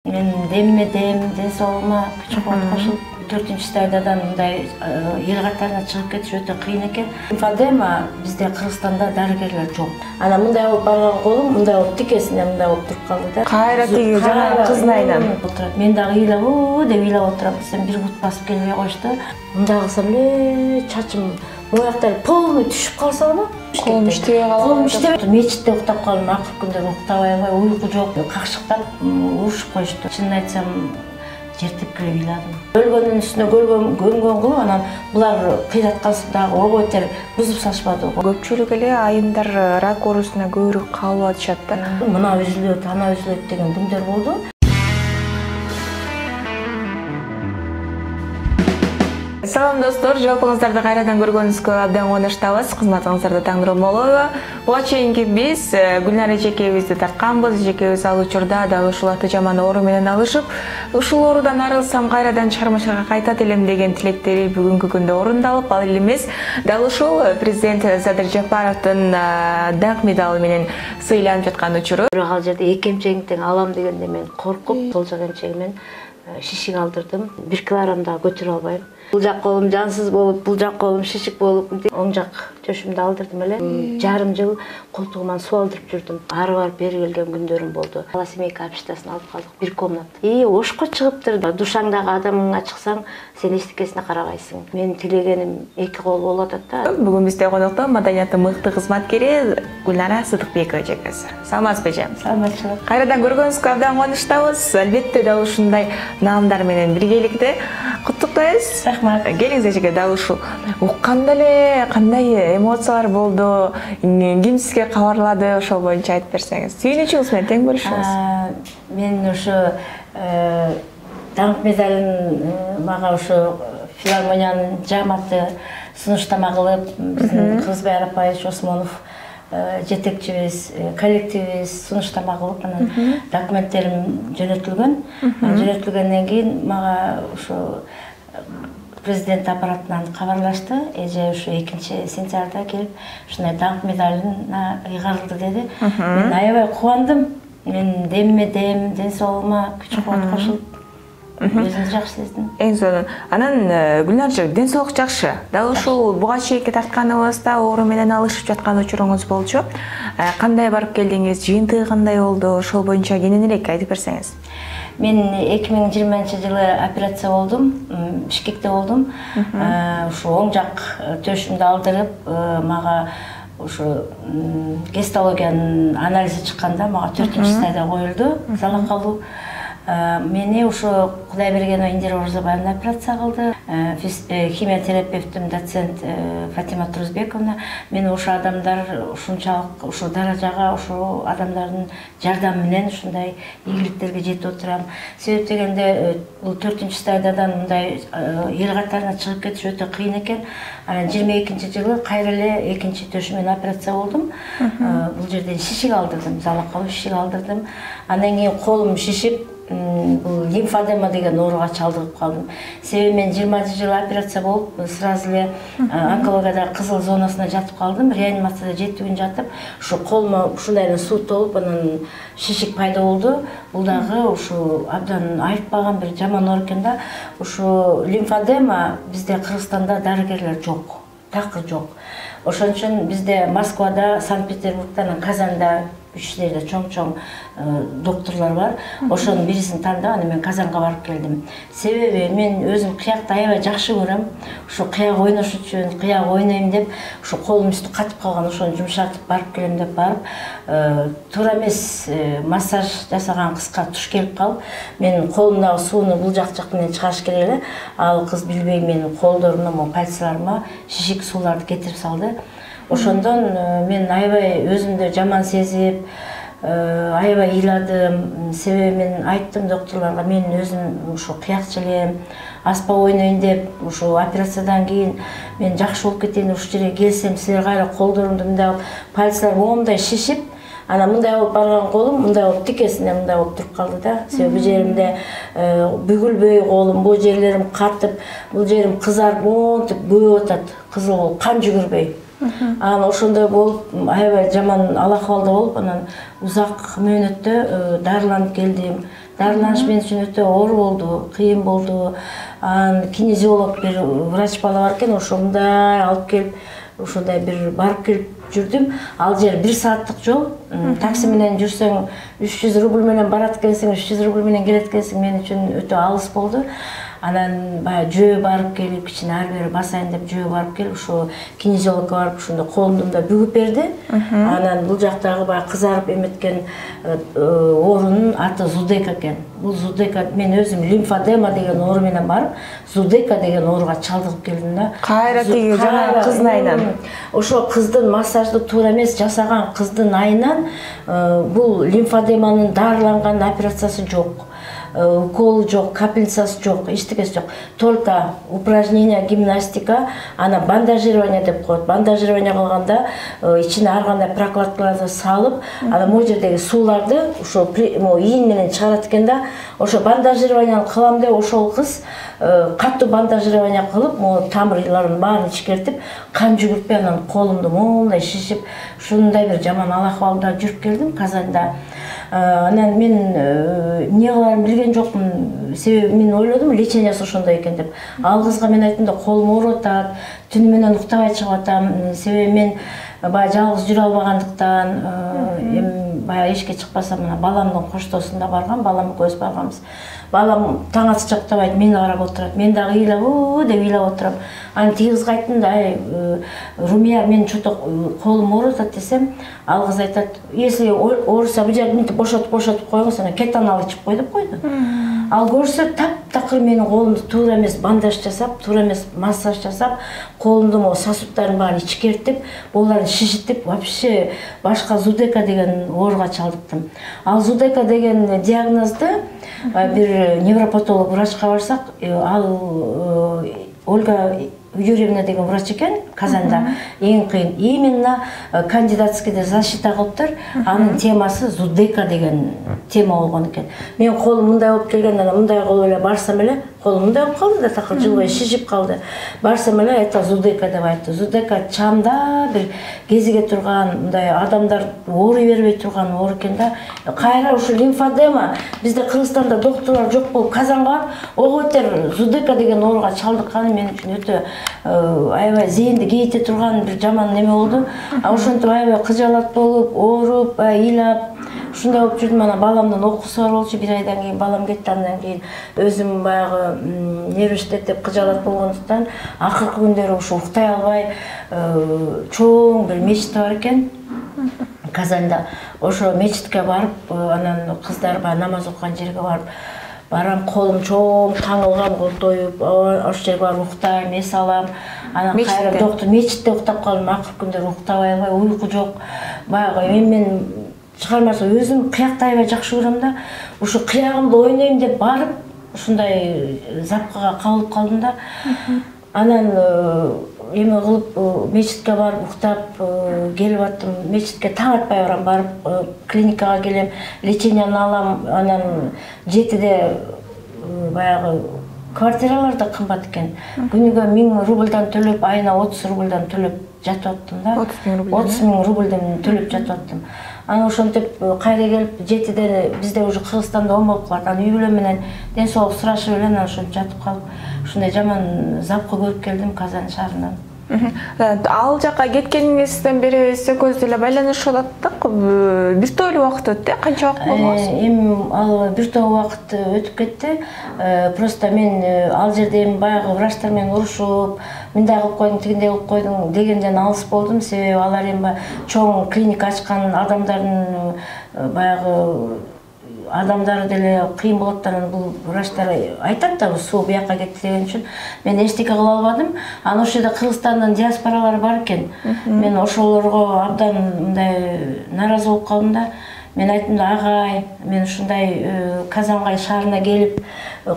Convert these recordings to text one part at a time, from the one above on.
Мен демме-дем, ден соолугума күч-кубат кошулуп 4-стадиядан мындай эл катарына чыгып кетиш өтө кыйын экен. Лимфодема бизде Кыргызстанда дарыгерлер жок. Ана мындай болуп барган колум мындай болуп тикесинен мындай болуп туруп калды да. Кайра тиги жана кыздын айынан отурат. Мен дагы ыйлап, деп ыйлап отурам. Сен бир бут басып келбей коюшту. Мындай кылсам чачым мояктары полный түшүп калсамы? Колум иштебей калат. Колум иштебей. Мечитте уктап калдым. Акыркы күндөрү уктабай койгой, уйку жок. Какшыктап урушуп коюшту. Чынын айтсам, жер тепкилеп ыйладым. Өлгөндүн үстүнө көмгөн кылып, анан булар кыйраткансы дагы обойтер бузуп салышпады. Көпчүлүк эле айымдар рак оорусуна көбүрөөк кабыл атышат да. Мына үзүлөт, ана үзүлөт деген күндөр болду. Салам достор, жалпыңыздарды кайрадан көргөнүңүзгө абдан кубанычтабыз. Кызматыңыздарда Таңдырыл Молоева. Буга чейинки биз Гүлнара эжекебизди тартканбыз. Эжекебиз ал учурда дал ушул аты жаман оору менен алышып, ушул оорудан арылсам кайрадан чыгармачылыкка кайтат элем деген тилектери бүгүнкү күндө орундалып, ал эле дал ушул президент Садыр Жапаровдун даңк медалы менен сыйланып жаткан учуру. Бирок ал жерде эки эмчегиң тең алам дегенде мен коркуп, сол жак эмчегимен шишик алдырдым. 1 килограмм да көтөрө албайм. Бул жак колум жансыз болуп, бул жак колум шишик болуп, оң жак чөшүмдү алдырдым эле. Жарым жыл колтугуман суу алдырып жүрдүм. Ары барып бери келген күндөрүм болду. Бала семейка обществосуна алып калдык, 1 комната. Ошко чыгыптыр. Душаңдагы адамыңа чыксаң, сен эчтекесине карабайсың. Менин тилегеним 2 кол болуп атат да. Бүгүн бизде конокто маданияттын мыкты кызматкери Гүлнара Сыдыкбекова эжекебиз. Саламатсызбы эже? Саламатчылык. Кайрадан көргөнүңүзгө абдан кубанычтабыз. Албетте дал ушундай наамдар менен биргеликте куттуктайбыз. Рахмат. Келиңиз эжеге, дал ушул укканда эле кандай эмоциялар болду, ким сизге кабарлады, ошол боюнча айтып берсеңиз. Сүйүнүчүңүз менен тең бөлүшүңүз. Мен ошо даңк медалын мага ошо филармониянын жааматы сунуштама кылып, биздин Кыргызбай Арапбаевич Осмонов жетекчибиз, коллективибиз сунуштама кылып, анан документтерим жөнөтүлгөн. Жөнөтүлгөндөн кийин мага ошо президент аппаратынан кабарлашты. Эже ушу 2-сентябрда келип, ушундай даңк медалына ыйгарылды деди. Мен аябай кубандым. Мен демме-дем, ден соолугума күч-кубат кошулуп, өзүмдү жакшы сездим. Эң сонун. Анан Гүлнара, ден соолук жакшы. Дал ушул буга чейинки тартканыбызда оору менен алышып жаткан учуруңуз болчу. Кандай барып келдиңиз? Жыйынтыгы кандай болду? Ошол боюнча кененирээк айтып берсеңиз. Мен 2020-жылы операция болдум, Бишкекте болдум. Ушу оң жак төшүмдү алдырып, мага ушу гистологиянын анализи чыкканда мага 4-стадия коюлду, залакалуу. Мени ушу Кудай берген Индира Орзобаевна операция кылды. Химиотерапевтим доцент Фатима Турузбековна. Мен ушу адамдар ушунчалык ушу даражага, ушу адамдардын жардамы менен ушундай ийгиликтерге жетип отурам. Себеп дегенде бул 4-стадиядан мындай эл катарына чыгып кетиш өтө кыйын экен. Анан 22-жылы кайра эле 2-чи төшүмөн операция болдум. Бул жерден шишик алдырдым, залакалуу шишик алдырдым. Андан кийин колум шишип, бул лимфодема деген ооруга чалдыгып калдым. Себеби мен 20-жылы операция болуп, сразу эле онкологияда кызыл зонасына жатып калдым. Реанимацияда 7 күн жатып, ушу колума ушундай суу толуп, анан шишик пайда болду. Бул дагы ушу абдан айыкпаган бир жаман оору экен да. Ушу лимфодема бизде Кыргызстанда дарыгерлер жок, такыр жок. Ошон үчүн бизде Москвада, Санкт-Петербургда, Казанда, үч жерде чоң-чоң докторлор бар. Ошонун бирисин тандап, анан мен Казанга барып келдим. Себеби мен өзүм кыякты аябай жакшы көрөм. Ушу кыяк ойнош үчүн, кыяк ойнойм деп, ушу колум үстү катып калган, ошону жумшатып барып келем деп барып, туура эмес массаж жасаган кызга туш келип калып, менин колумдагы сууну бул жак менен чыгарыш керек эле. Ал кыз билбей менин колдорума, пальцларыма шишик сууларды кетирип салды. Ошондон мен аябай өзүмдү жаман сезип, аябай ыйладым. Себеби мен айттым докторлорго, мен өзүм ушу кыякчы элем, аспа ойнойн деп, ушу операциядан кийин мен жакшы болуп кетейин, ушул жерге келсем, силер кайра колдорумду мындай пальцлар моомдой шишип, анан мындай болуп барган колум мындай болуп тикесинен мындай болуп туруп калды да. Себеби бул жеримде бүгүлбөй колум, бул жерлерим катып, бул жерим кызарып, монтип көөп атат, кызыл болуп, кан жүгүрбөй. Анан ошондой болуп, аябай жаман ала акыбалда болуп, анан узак мөөнөттө дарыланып келдим. дарыланыш мен үчүн өтө оор болду, кыйын болду. Кинезиолог бир врач бала бар экен, ошо мындай алып келип, ошондой бир барып келип жүрдүм. Ал жер 1 сааттык жол. Такси менен жүрсөң 300 рубль менен барат экенсиң, 300 рубль менен келет экенсиң, мен үчүн өтө алыс болду. Анан баягы жөө барып келип, кичине ары бери басайын деп жөө барып келип, ошо кинезиологко барып ошондо колумду да бүгүп берди. Анан бул жактагы баягы кызарып эметкен оорунун аты зудека экен. Бул зудека, мен өзүм лимфодема деген оору менен барып, зудека деген ооруга чалдыгып келдим да. Кайра тиги жана кыздын айынан. Ошо кыздын массажды туура эмес жасаган кыздын айынан бул лимфодеманын дарыланган операциясы жок. Укол жок, капельницасы жок, эчтекеси жок. Только упражнение, гимнастика, ана бандажирование деп коет. Бандажирование кылганда ичине ар кандай прокладкаларды салып, ана могу жердеги сууларды ошо ийин менен чыгарат экен да. Ошо бандажирование кылам деп ошол кыз каттуу бандажирование кылып, могу тамырларын баарын ичкертип, кан жүгүртпөй анан колумду моундай шишип, ушундай бир жаман ал акыбалда жүрүп келдим Казанда. Анан мен эмне кыларын билген жокмун. Себеби мен ойлодум лечениясы ошондой экен деп. Ал кызга мен айттым да, колум ооруп атат, түнү менен уктабай чыгып атам. Себеби мен баягы жалгыз жүрө албагандыктан, эми баягы эшикке чыкпасам, мына баламдын коштоосунда баргам, балам экөөбүз барганбыз. Балам таң атышча уктабайт, мени карап отурат. Мен дагы ыйлап, деп ыйлап отурам. Анан тиги кызга айттым да, Румия, мен чото колум ооруп атат десем, ал кыз айтат, если ооруса бул жерди мынтип бошотуп койгуңуз, анан кетанал ичип кой деп койду. Ал көрсө таптакыр менин колумду туура эмес бандаж жасап, туура эмес массаж жасап, колумду могу сосудтарын баарын ичкертип, боларын шишитип, вообще башка зудека деген ооруга чалдыктым. Ал зудека деген диагнозду бир невропатолог врачка барсак, ал Ольга Юрьевна деген врач экен, Казанда. Эң кыйын. Именно кандидатскийде защита кылыптыр. Анын темасы зудека деген тема болгон экен. Мен колум мындай болуп келген, анан мындай кылып эле барсам эле, колум мындай болуп калды да, такыр жылбай шишип калды. Барсам эле это зудека деп айтты. Зудека чамда бир кезиге турган, мындай адамдар ооруй бербей турган оору экен да. Кайра ушу лимфодема, бизде Кыргызстанда докторлор жок болуп, Казанга барып, ого бетер зудека деген ооруга чалдыкканы мен үчүн өтө аябай зээнди кейите турган бир жаман неме болду. Ошентип аябай кыжалат болуп, ооруп, ыйлап, ушундай болуп жүрдүм. Анан баламдын окуусу бар болчу, 1 айдан кийин балам кетти. Андан кийин өзүм баягы нервиштет деп кыжалат болгондуктан акыркы күндөрү ушу уктай албай, чоң бир мечит бар экен Казанда. Ошо мечитке барып, анан кыздар баягы намаз окуган жерге барам, колум чоң таңылган колтоюп, ошол жерге барып уктайм, эс алам. Анан кайра доктор мечитте уктап калдым, акыркы күндөрү уктабай албай, уйку жок. Баягы мен чыгармасы өзүм кыякты аябай жакшы көрөм да. Ушу кыягымды ойнойм деп барып, ушундай запкага кабылып калдым да. Анан эме кылып мечитке барып уктап келип аттым. Мечитке таң атпай барам, барып клиникага келем, леченияны алам. Анан 7-де баягы квартиралар да кымбат экен. Күнүгө 1000 рубльдан төлөп, айына 30 рубльдан төлөп жатып аттым да. 30 000 рубльдан төлөп жатып аттым. Анан ошентип кайра келип 7-де бизде уже Кыргызстанда болуп калат. Анан үй бүлө менен ден соолук сурашып эле анан ошентип жатып калып, ушундай жаман запкы көрүп келдим Казан шаарынан. Ал жака кеткениңизден бери экөөбүз деле байланышып ататтык. Бир топ убакыт өттү. Канча убакыт болгонсуз? Эми ал бир топ убакыт өтүп кетти. Просто мен ал жерде эми баягы врачтар менен урушуп, мындай кылып койдуң, тигиндей кылып койдуң дегенден алыс болдум. Себеби алар эми чоң клиника ачкан адамдардын баягы адамдары деле кыйын болот. Анан бул врачтар айтат да, суу бияка кетти деген үчүн мен эчтеке кыла албадым. Анан ошол жерде Кыргызстандын диаспоралары бар экен. Мен ошолорго абдан мындай наразы болуп калдым да. Мен айттым да, агай, мен ушундай Казанга шаарына келип,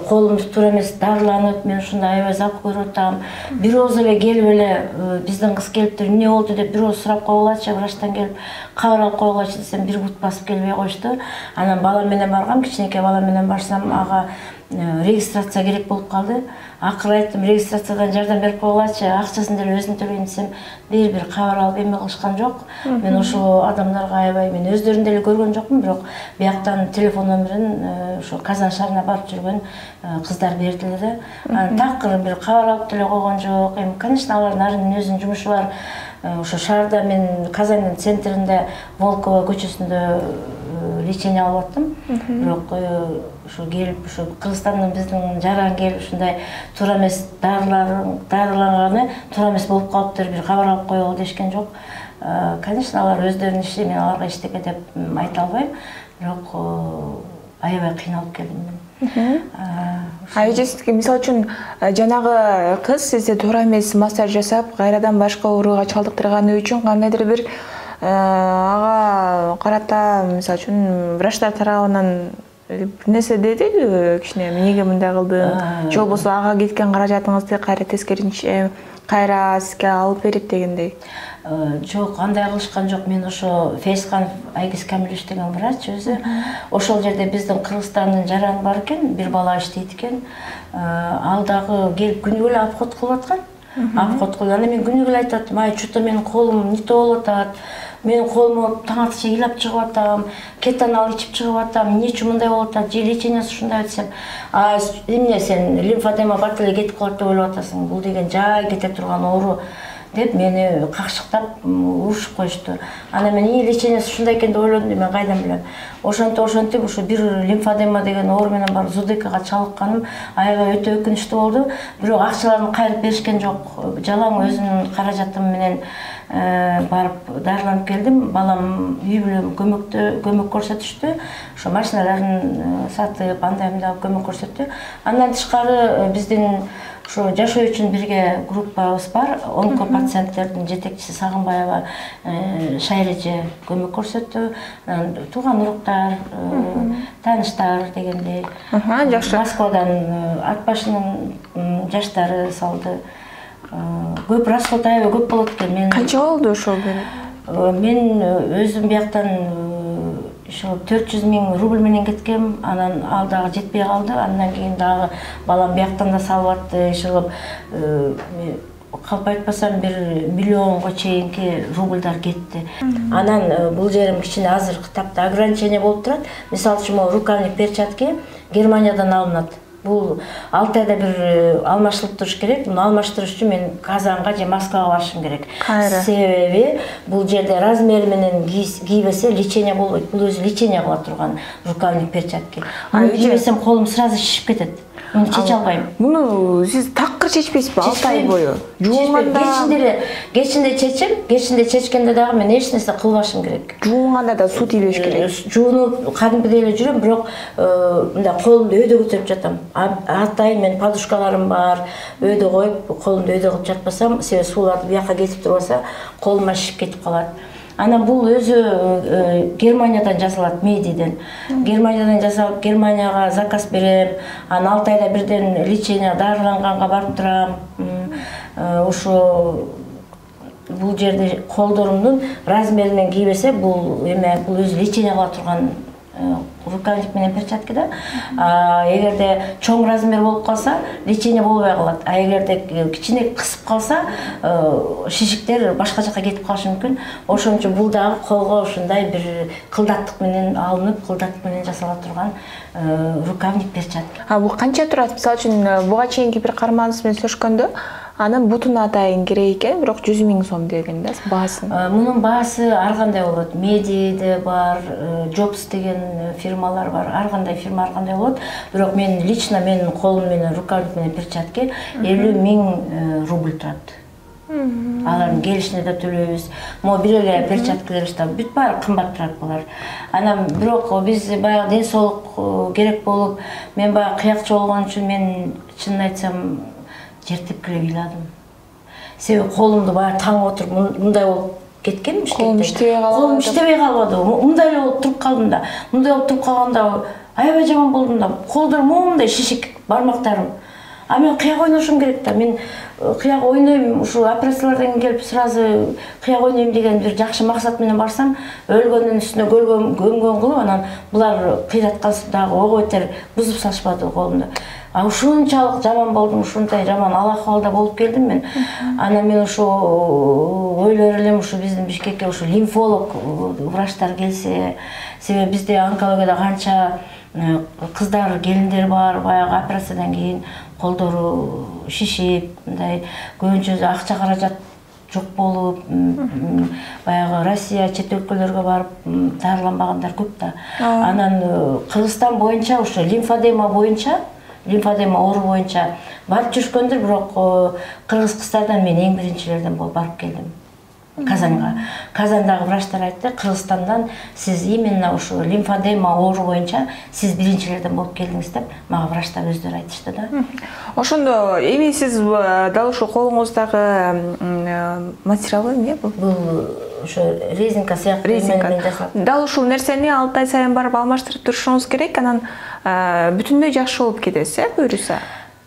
колумду туура эмес дарыланып, мен ушундай аябай запкы көрүп атам. Бир ооз эле келип эле биздин кыз келиптир, эмне болду деп бир ооз сурап койгулачы, врачтан келип кабар алып койгулачы десем, бир бут басып келбей коюшту. Анан балам менен баргам, кичинекей балам менен барсам, ага регистрация керек болуп калды. Акыры айттым, регистрациядан жардам берип койгулачы, акчасын деле өзүм төлөйүн десем, бир кабар алып эме кылышкан жок. Мен ошол адамдарга аябай, мен өздөрүн деле көргөн жокмун, бирок бияктан анан телефон номерин ошо Казан шаарына барып жүргөн кыздар берди эле. Анан такыр бир кабар алып деле койгон жок. Эми конечно алардын арынын өзүнүн жумушу бар. Ошо шаарда мен Казандын центринде Волкова көчөсүндө лечение алып аттым. Бирок ошо келип ошо Кыргызстандын биздин жаран келип ушундай туура эмес дарыланганы туура эмес болуп калыптыр, бир кабар алып коелу дешкен жок. Конечно, алар өздөрүнүн иши, мен аларга эчтеке деп айта албайм. Бирок аябай кыйналып келдим мен. Эжесизге мисалы үчүн жанагы кыз сизде туура эмес массаж жасап, кайрадан башка ооруга чалдыктырганы үчүн кандайдыр бир ага карата мисалы үчүн врачтар тарабынан бир нерсе дедиби, кичине эмнеге мындай кылдың, же болбосо ага кеткен каражатыңызды кайра тескеринче кайра сизге алып берет дегендей? Жок, андай кылышкан жок. Мен ошо Фейсканов Айгиз Камилович деген врач өзү. Ошол жерде биздин Кыргызстандын жараны бар экен, бир бала иштейт экен. Ал дагы келип күнүгө эле обход кылып аткан. Обход кылып, анда мен күнүгө эле айтып аттым, ай что-то менин колум не то болуп атат. Менин колума таң атыша ыйлап чыгып атам, кетанал ичип чыгып атам, эмне үчүн мындай болуп атат, же лечениясы ушундай десем, эмне сен лимфодема бат эле кетип калат деп ойлоп атасың, бул деген жай кете турган оору деп мени какшыктап урушуп коюшту. Анан мен лечениясы ушундай экен деп ойлодум, мен кайдан билем. Ошентип ушу бир лимфодема деген оору менен барып ЗУДКга чалыкканым аябай өтө өкүнүчтүү болду. Бирок акчаларын кайрып беришкен жок. Жалаң өзүмдүн каражатым менен барып дарыланып келдим. Балам үй бүлөм көмөк көрсөтүштү. Ошо машиналарын сатып, андай мындай көмөк көрсөттү. Андан тышкары биздин ошо жашоо үчүн бирге группабыз бар. Онко пациенттердин жетекчиси Сагынбаева Шайреже көмөк көрсөттү. Тууган уруктар, тааныштар дегендей. Жакшы. Москвадан ат башынын жаштары салды. Көп расход аябай көп болот экен. Канча болду ошол? Мен өзүм бияктан 400 000 рубль менен кеткем, анан ал дагы жетпей калды. Андан кийин дагы балам бияктан да салып атты, ишилип калп айтпасам 1 миллионго чейинки рубльдар кетти. Анан бул жерим кичине азыр китапта ограничение болуп турат. Мисалы үчүн рукавник перчатки Германиядан алынат. Бул 6 айда бир алмаштырып туруш керек. Муну алмаштырыш үчүн мен Казанга же Москвага барышым керек. Себеби бул жерде размер менен кийбесе лечение болбойт. Бул өзү лечение кыла турган рукавник перчатки. Аны кийбесем колум сразу шишип кетет. Муну чече албайм. Муну сиз такыр чечпейсизби 6 ай бою? Жууганда кечинде чечем, кечинде чечкенде дагы мен эч нерсе кылбашым керек. Жууганда да суу тийбеш керек. Жуунуп кадимгидей эле жүрөм, бирок мындай колумду өйдө көтөрүп жатам. Атайын мен подушкаларым бар, өйдө коюп, колумду өйдө кылып жатпасам, себеби суулар бияка кетип турбаса, колума шишип кетип калат. Анан бул өзү Германиядан жасалат, Медиден. Германиядан жасалып, Германияга заказ берем. Анан 6 айда бирден лечение дарыланганга барып турам. Ошо бул жерде колдорумдун размеринен кийбесе, бул өзү лечение кыла турган рукавник менен перчатки да. Эгерде чоң размер болуп калса, лечение болбой калат. Эгерде кичине кысып калса, шишиктер башка жака кетип калышы мүмкүн. Ошон үчүн бул дагы колго ушундай бир кылдаттык менен алынып, кылдаттык менен жасала турган рукавник перчатки. Бул канча турат? Мисалы үчүн буга чейинки бир карманыңыз менен сөйлөшкөндө анын бутун атайын керек экен, бирок 100 000 сом деген да баасын. Мунун баасы ар кандай болот. Медиде бар, Jobs деген фирмалар бар. Ар кандай фирма ар кандай болот. Бирок мен лично менин колум менен рукавник менен перчатки 50 000 рубль турат. Алардын келишине да төлөйбүз. Могу бир эле перчаткалар иште бүт баары кымбат турат булар. Анан бирок биз баягы ден соолук керек болуп, мен баягы кыякчы болгон үчүн мен чынын айтсам жертип эле ыйладым. Себеби колумду баягы таң отуруп мындай болуп кеткем, колум иштебей калбады. Мындай эле болуп туруп калдым да. Мындай болуп туруп калганда аябай жаман болдум да. Колдорум моундай шишик, бармактарым. А мен қияқ ойнашым керек та. Мен қияқ ойнаймын, ушу операциялардан келіп сразу қияқ ойнаймын деген бір жақсы мақсатменен барсам, өлгөннүн үстүнө көмгөн кылып, анан булар кыйраткандағы ого бетер бузуп салышпады колумду. А ушунчалык жаман болдум, ушундай жаман алакыбалда болуп келдим мен. Анан мен ушу ойлор элем, ушу биздин Бишкекке ушу лимфолог врачтар келсе, себеби бизде онкологияда канча кыздар, келиндер бар, баягы операциядан кийин колдору шишип, мындай көбүнчө акча каражат жок болуп, баягы Россия чет өлкөлөргө барып дарыланбагандар көп да. Анан Кыргызстан боюнча ушу лимфодема оору боюнча барып жүргөндөр, бирок кыргыз кыздардан мен эң биринчилерден болуп барып келдим. Казанга. Казандагы врачтар айтты, Кыргызстандан сиз именно ушу лимфодема оору боюнча сиз биринчилерден болуп келдиңиз деп мага врачтар өздөрү айтышты да. Ошондо эми сиз дал ушу колуңуздагы материалы эмне бул? Бул ушу резинка сыяктуу. Дал ушул нерсени 6 ай сайын барып алмаштырып турушуңуз керек, анан бүтүндөй жакшы болуп кетеси, буюрса.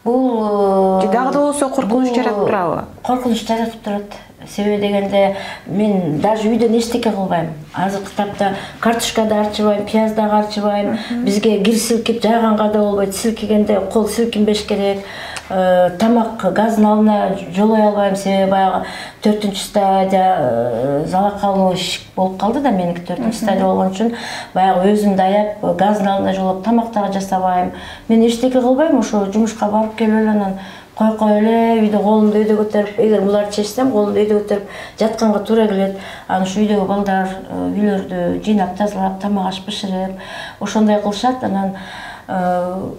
Бул дагы да болсо коркунуч жаратып турабы? Коркунуч жаратып турат. Себеби дегенде мен даже үйдөн эчтеке кылбайм. Азыр китапта картошка да арчыбайм, пияз да арчыбайм. Бизге кир силкип жайганга да болбойт. Силкигенде кол силкинбеш керек. Тамак газдын алдына жолой албайм, себеби баягы 4-стадия залакалуу ишик болуп калды да, меники 4-стадия болгон үчүн баягы өзүмдү аяп газдын алдына жолоп тамак дагы жасабайм. Мен эчтеке кылбайм, ошо жумушка барып келип эле анан кой эле үйдө колумду өйдө көтөрүп, эгер буларды чечсем колумду өйдө көтөрүп жатканга туура келет. Анан ушу үйдөгү балдар үйлөрдү жыйнап тазалап, тамак аш бышырып, ошондой кылышат. Анан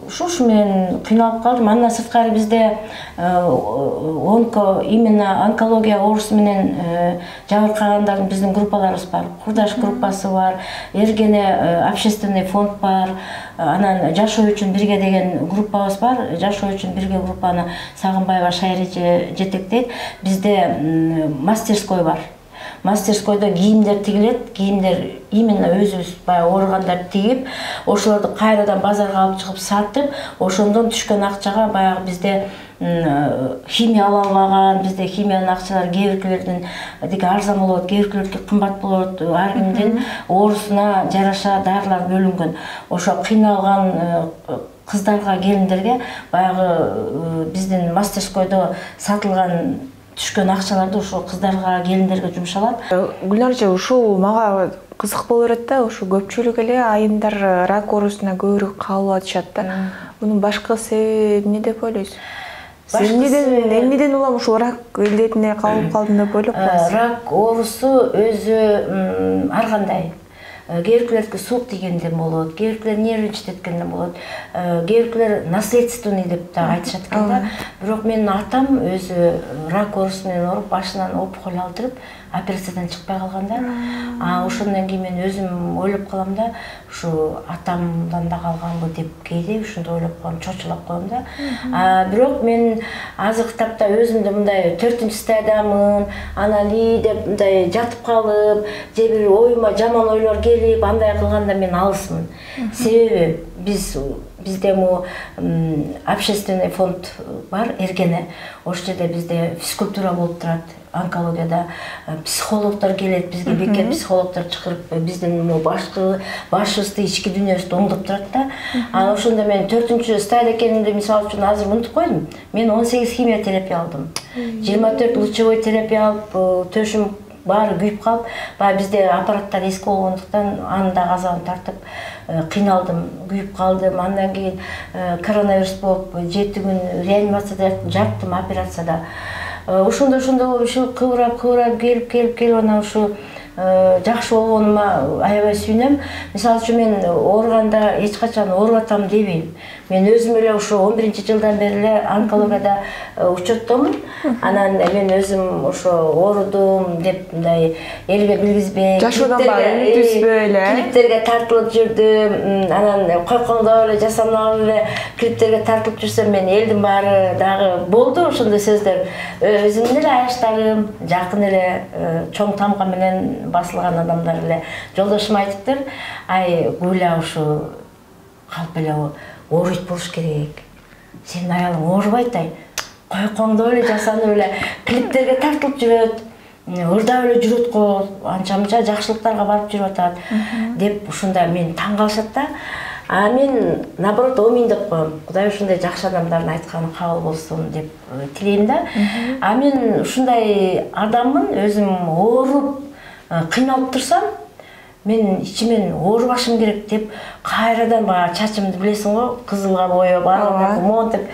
ушу менен кыйналып калдым. Андан сырткары бизде именно онкология оорусу менен жабыркагандардын биздин группаларыбыз бар. Курдаш группасы бар, Эргене общественный фонд бар. Анан Жашоо үчүн бирге деген группабыз бар. Жашоо үчүн бирге группаны Сагынбаева Шайри жетектейт. Бизде мастерской бар. Мастерскойдо кийимдер тигилет, кийимдер именно өзүбүз баягы ооругандарды тигип, ошолорду кайрадан базарга алып чыгып сатып, ошондон түшкөн акчага баягы бизде химия ала албаган, бизде химиянын акчалары кээ биркилердин арзан болот, кээ биркилердики кымбат болот, ар кимдин оорусуна жараша дарылар бөлүнгөн. Ошо кыйналган кыздарга, келиндерге баягы биздин мастерскойдо сатылган түшкөн акчаларды ошо кыздарга, келиндерге жумшалат. Гүлнар эже, ушул мага кызык болуп берет да, ошо көпчүлүк эле айымдар рак оорусуна көбүрөөк кабыл атышат да. Мунун башкы себеби эмне деп ойлойсуз? Сиз эмнеден улам ушул рак илдетине кабылып калдым деп ойлоп каласыз? Рак оорусу өзү ар кандай. Кээ суук тийгенден болот, кээ нервничать болот, кээ наследственный деп да айтышат экен да. Бирок менин атам өзү рак оорусу менен ооруп, башынан опухоль алдырып, операциядан чыкпай калган да. Ошондон кийин мен өзүм ойлоп калам да, ушу атамдан да калганбы деп кээде ушундай ойлоп калам, чочулап коем да. Бирок мен азыр китапта өзүмдү мындай 4-стадиямын, анан деп мындай жатып калып, же бир оюма жаман ойлор келип, андай кылганда мен алысмын. Себеби бизде общественный фонд бар, Эргене. Ошол жерде бизде физкультура болуп турат. Онкологияда психологдор келет, бизге бекер психологдор чакырып, биздин башыбызды, ички дүйнөбүздү оңдоп турат да. Ошондо мен 4-стадия экенимди мисалы үчүн азыр унутуп койдум. Мен 18 химиотерапия алдым. 24 лучевой терапия алып, төшүм баары күйүп калып, бизде аппараттар эски болгондуктан анын да азабын тартып кыйналдым, күйүп калдым. Андан кийин коронавирус болуп 7 күн реанимацияда жаттым, операцияда. Ошондо ушу кыбырап келип анан ушу жакшы болгонума аябай сүйүнөм. Мисалы үчүн мен ооруганда эч качан ооруп атам дебейм. Мен өзүм эле ушу 11-жылдан бери эле онкологияда учеттомун. Анан мен өзүм ошо оорудум деп мындай элге билгизбей, жашоодан баары түзбөй эле клиптерге тартылып жүрдүм. Анан койкоңдоп эле жасанып эле клиптерге тартылып жүрсөм, мен элдин баары дагы болду ошондой сөздөр. Өзүмдүн эле аяштарым, жакын эле чоң тамга менен басылган адамдар эле жолдошум айтыптыр. Гуля ушу калп эле ооруйт болуш керек. Senin аялың оорубайт ай. Койкоңдо эле жасанып эле клиптерге тартылып жүрөт. Ырдап эле жүрөт го, анча-мынча жакшылыктарга барып жүрүп атат деп ушунда мен таң калышат да. А мен наоборот омин деп коем. Кудай ушундай жакшы адамдардын айтканы кабыл болсун деп тилейм да. А мен ушундай адаммын, өзүм ооруп, кыйналып турсам, мен ичимен оорубашым керек деп кайрадан баа чачымды билесиң го, кызылга боёп, аны монтип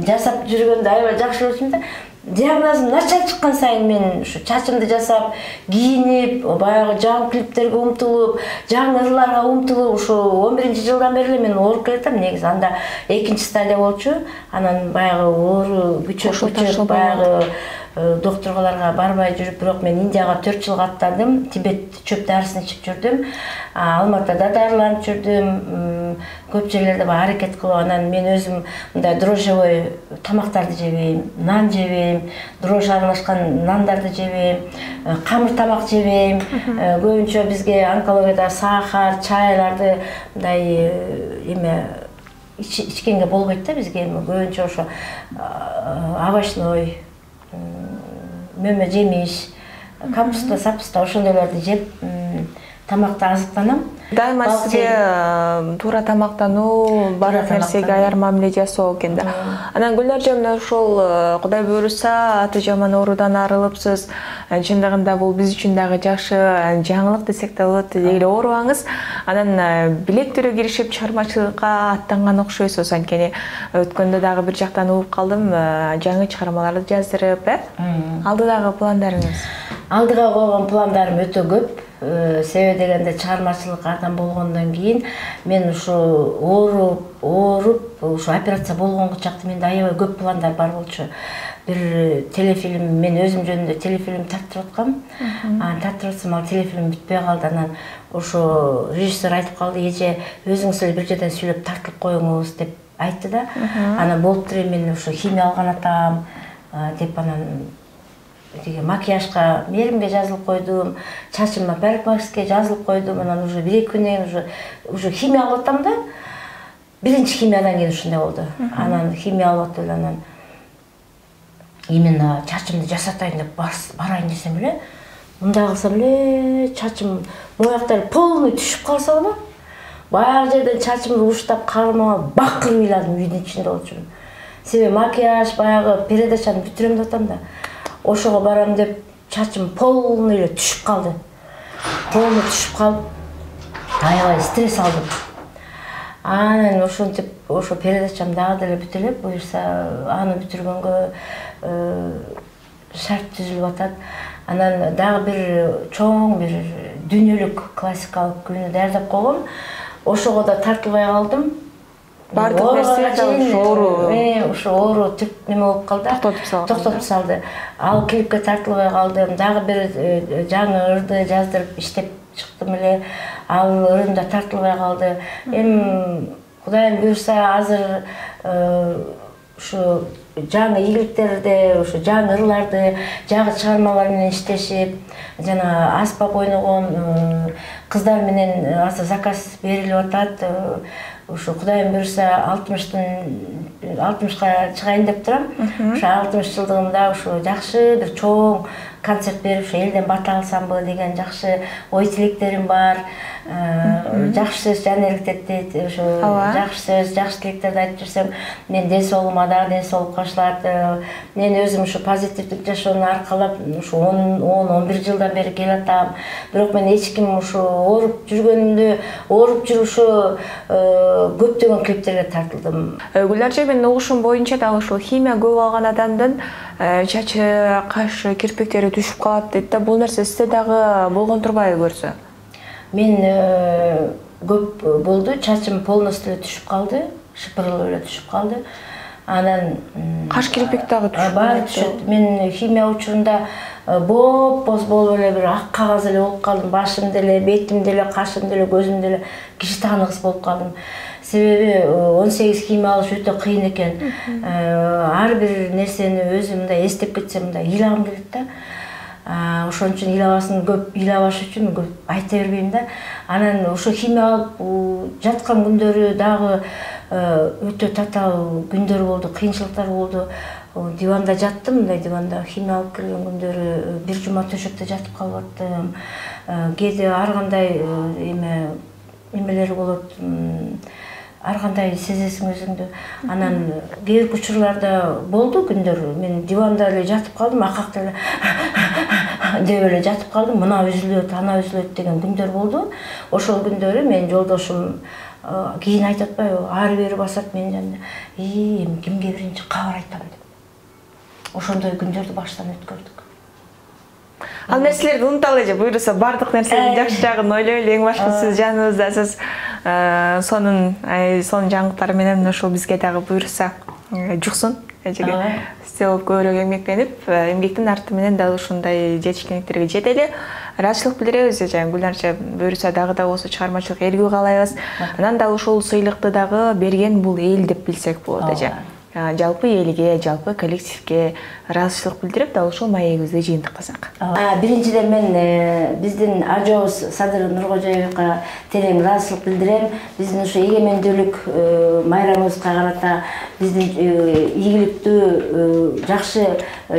жасап жүргөндө аябай жакшы көрчүмүн да. Диагнозум начар чыккан сайын мен ушу чачымды жасап, кийинип, баягы жаңы клиптерге умтулуп, жаңы ырларга умтулуп, ушу 11-жылдан бери эле мен ооруп келатам. Негизи анда экинчи стадия болчу. Анан баягы оору күчөп, баягы докторлорго барбай жүрүп, бирок мен Индияга 4 жылга аттандым. Тибет чөп дарысын ичип жүрдүм. Алматыда дарыланып жүрдүм. Көп жерлерде аракет кылып, анан мен өзүм мындай дрожжевой тамактарды жебейм, нан жебейм, дрожж аралашкан нандарды жебейм, камыр тамак жебейм. Көбүнчө бизге онкологияда сахар, чайларды мындай эме ичкенге болбойт да бизге. Көбүнчө ошо овощной, мөмө жемиш, капуста, сапуста ошондойлорду жеп тамакта азыктанам. Дайыма сизге туура тамактануу, баардык нерсеге аяр мамиле жасоо экен да. Анан Гүлнар эжем, ошол Кудай буйруса аты жаман оорудан арылыпсыз. Чындыгында бул биз үчүн дагы жакшы жаңылык десек да болот. Эле оорубаңыз. Анан билектирүү киришип чыгармачылыкка аттанган окшойсуз. Анткени өткөндө дагы бир жактан угуп калдым, жаңы чыгармаларды жаздырып, алдыдагы пландарыңыз? Алдыга койгон пландарым өтө көп. Себеби дегенде чыгармачылык адам болгондон кийин мен ушу ооруп, ушу операция болгонго чакты менде аябай көп пландар бар болчу. Бир телефильм, мен өзүм жөнүндө телефильм тартып аткам. Тартып атсам, ал телефильм бүтпөй калды. Анан ошо режиссер айтып калды, эже өзүңүз эле бир жерден сүйлөп тартылып коюңуз деп айтты да. Анан болуптур, мен ушу химия алган атам деп, анан макияжга мээримге жазылып койдум, чачыма парикмахерские жазылып койдум. Анан уже 1-2 күнөн уже химия алып атам да. Биринчи химиядан кийин ушундай болду. Анан химия алып атып эле, анан именно чачымды жасатайын деп барайын десем эле, мындай кылсам эле чачым мояктары полный түшүп калса болот. Баягы жерден чачымды уштап кармага бакырып ыйладым, үйдүн ичинде болчумун. Себеби макияж баягы передачаны бүтүрөм деп атам да. Ошого барам деп чачым полный эле түшүп калды. Полный түшүп калып, аябай стресс алдым. Анан ошентип ошо передачам дагы деле бүтүлүп, буюрса аны бүтүргөнгө шарт түзүлүп атат. Анан дагы бир чоң бир дүйнөлүк классикалык күнү даярдап койгом. Ошого да тартылбай калдым. Бардык нерсе ошо оору түрт неме болуп калды, токтотуп салды. Ал клипке тартылбай калдым. Дагы бир жаңы ырды жаздырып иштеп чыктым эле. Ал ырым да тартылбай калды. Эми Кудайым буйрса азыр ушу жаңы ийгиликтерди, ушу жаңы ырларды, жаңы чыгармалар менен иштешип, жана аспап ойногон кыздар менен азыр заказ берилип атат. Ушу Кудайым буйрса 60ка чыгайын деп турам. Ушу 60 жылдыгымда ушу жакшы бир чоң концерт берип, ушу элден бата алсамбы деген жакшы ой тилектерим бар. Жакшы сөз жан эрктетет, ушу жакшы сөз, жакшы тилектерди айтып жүрсөм, мен ден соолугума дагы ден соолук кошулат. Мен өзүм ушу позитивдик жашоону аркалап ушу 10-11 жылдан бери келатам. Бирок мен эч ким ушу ооруп жүргөнүмдү, ооруп жүрүп ушу көптөгөн клиптерге тартылдым. Гүлнар эже, менин угушум боюнча дагы ушул химия көп алган адамдын чачы, кашы, кирпиктери түшүп калат дейт да. Бул нерсе сизде дагы болгон турбайбы көрсө? Мен көп болду, чачым полностью түшүп калды, шыпырылып эле түшүп калды. Анан каш, кирпик дагы түшүп баары түшөт. Мен химия учурунда боп-боз болуп эле бир ак кагаз эле болуп калдым. Башым деле, бетим деле, кашым деле, көзүм деле киши тааныгыс болуп калдым. Себеби 18 химия алыш өтө кыйын экен. Ар бир нерсени өзүм мындай эстеп кетсем, мындай ыйлагым келет да. Ошон үчүн көп ыйлабаш үчүн көп айта бербейм да. Анан ошо химия алып жаткан күндөрү дагы өтө татаал күндөр болду, кыйынчылыктар болду. Диванда жаттым, мындай диванда химия алып келген күндөрү бир жума төшөктө жатып калып аттым. Кээде ар кандай эмелер болот. Ар кандай сезесиң өзүңдү. Анан кээ бир учурларда болду күндөр мен диванда эле жатып калдым, акакта эле деп эле жатып калдым. Мына үзүлөт, ана үзүлөт деген күндөр болду. Ошол күндөрү менин жолдошум кийин айтып атпайбы, ары бери басат менин жанымда. Эми кимге биринчи кабар айтам деп. Ошондой күндөрдү баштан өткөрдүк. Ал нерселерди унута эле же, буюрса бардык нерсенин жакшы жагын ойлой эле, эң башкысы сиз жаныңызда сиз сонун жаңылыктары менен ошол бизге дагы буюрса жуксун. Сиз көбүрөөк эмгектенип, эмгектин арты менен дал ушундай жетишкендиктерге жетели. Ыраазычылык билдиребиз, Гүлнар эже, буюрса дагы да болсо чыгармачылык ээлгүү каалайбыз. Анан дагы ушул сыйлыкты дагы берген бул эл деп билсек болот эже. Жалпы элге, жалпы коллективге ыраазычылык билдирип, дал ушул маегибизди жыйынтыктасак. Биринчиден мен биздин ажообуз Садыр Нуркожоевго терең ыраазычылык билдирем. Биздин ушу эгемендүүлүк майрамыбызга карата биздин ийгиликтүү, жакшы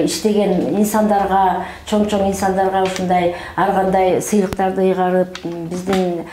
иштеген инсандарга, чоң инсандарга ушундай ар кандай сыйлыктарды ыйгарып, биздин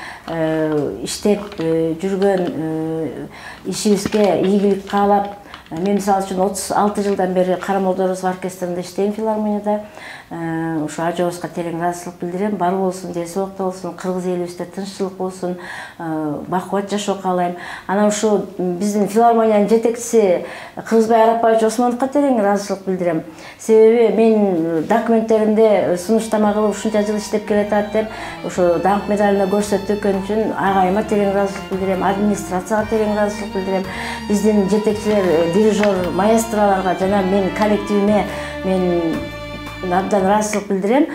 иштеп жүргөн ишибизге ийгилик каалап, мен мисалы үчүн 36 жылдан бери Кара Молдорозов оркестринде иштейм, филармонияда. Ушу ажообузга терең ыраазычылык билдирем. Бар болсун, Жесиокто болсун, кыргыз элибизде тынччылык болсун, бакубат жашоо каалайм. Анан ушу биздин филармониянын жетекчиси Кыргызбай Арапбаевич Осмоновго терең ыраазычылык билдирем. Себеби мен документтеримде сунуштама кылып ушунча жыл иштеп келатат деп, ушу даңк медалына көрсөткөн үчүн агайыма терең ыраазычылык билдирем, администрацияга терең ыраазычылык билдирем. Биздин жетекчилер, дирижер, маэстролорго жана мен коллективиме мен абдан ыраазычылык билдирем.